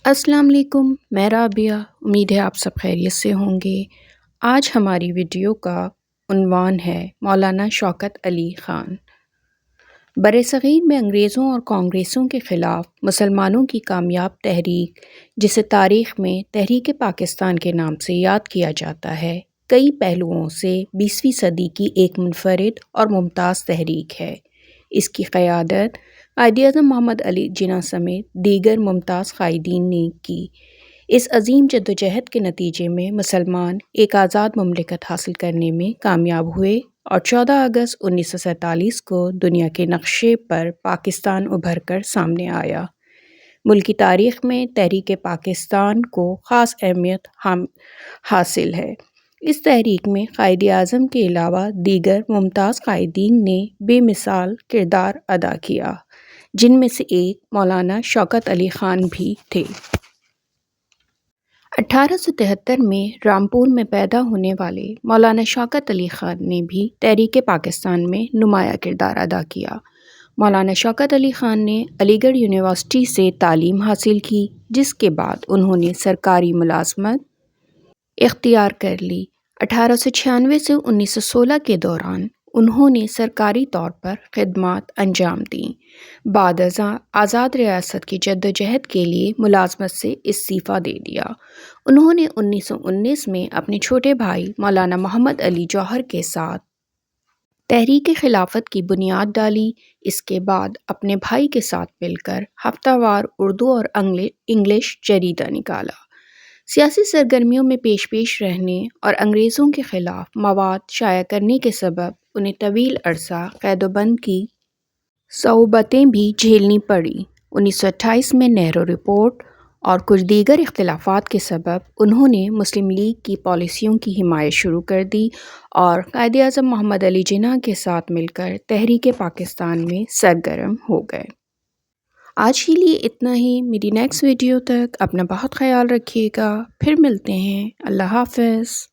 السلام علیکم، میں رابعہ۔ امید ہے آپ سب خیریت سے ہوں گے۔ آج ہماری ویڈیو کا عنوان ہے مولانا شوکت علی خان۔ برصغیر میں انگریزوں اور کانگریسوں کے خلاف مسلمانوں کی کامیاب تحریک، جسے تاریخ میں تحریک پاکستان کے نام سے یاد کیا جاتا ہے، کئی پہلوؤں سے 20ویں صدی کی ایک منفرد اور ممتاز تحریک ہے۔ اس کی قیادت قائد-اعظم محمد علی جناح سمیت دیگر ممتاز قائدین نے کی۔ اس عظیم جدوجہد کے نتیجے میں مسلمان ایک آزاد مملکت حاصل کرنے میں کامیاب ہوئے اور 14 اگست 1947 کو دنیا کے نقشے پر پاکستان ابھر کر سامنے آیا۔ ملکی تاریخ میں تحریک پاکستان کو خاص اہمیت حاصل ہے۔ اس تحریک میں قائد اعظم کے علاوہ دیگر ممتاز قائدین نے بے مثال کردار ادا کیا، جن میں سے ایک مولانا شوکت علی خان بھی تھے۔ 1873 میں رامپور میں پیدا ہونے والے مولانا شوکت علی خان نے بھی تحریک پاکستان میں نمایاں کردار ادا کیا۔ مولانا شوکت علی خان نے علی گڑھ یونیورسٹی سے تعلیم حاصل کی، جس کے بعد انہوں نے سرکاری ملازمت اختیار کر لی۔ 1896 سے 1916 کے دوران انہوں نے سرکاری طور پر خدمات انجام دیں۔ بعد ازاں آزاد ریاست کی جدوجہد کے لیے ملازمت سے استعفیٰ دے دیا۔ انہوں نے 1919 میں اپنے چھوٹے بھائی مولانا محمد علی جوہر کے ساتھ تحریک خلافت کی بنیاد ڈالی۔ اس کے بعد اپنے بھائی کے ساتھ مل کر ہفتہ وار اردو اور انگلش جریدہ نکالا۔ سیاسی سرگرمیوں میں پیش رہنے اور انگریزوں کے خلاف مواد شائع کرنے کے سبب انہیں طویل عرصہ قید و بند کی صعوبتیں بھی جھیلنی پڑیں۔ 1928 میں نہرو رپورٹ اور کچھ دیگر اختلافات کے سبب انہوں نے مسلم لیگ کی پالیسیوں کی حمایت شروع کر دی اور قائد اعظم محمد علی جناح کے ساتھ مل کر تحریک پاکستان میں سرگرم ہو گئے۔ آج کے لیے اتنا ہی۔ میری نیکسٹ ویڈیو تک اپنا بہت خیال رکھیے گا۔ پھر ملتے ہیں۔ اللہ حافظ۔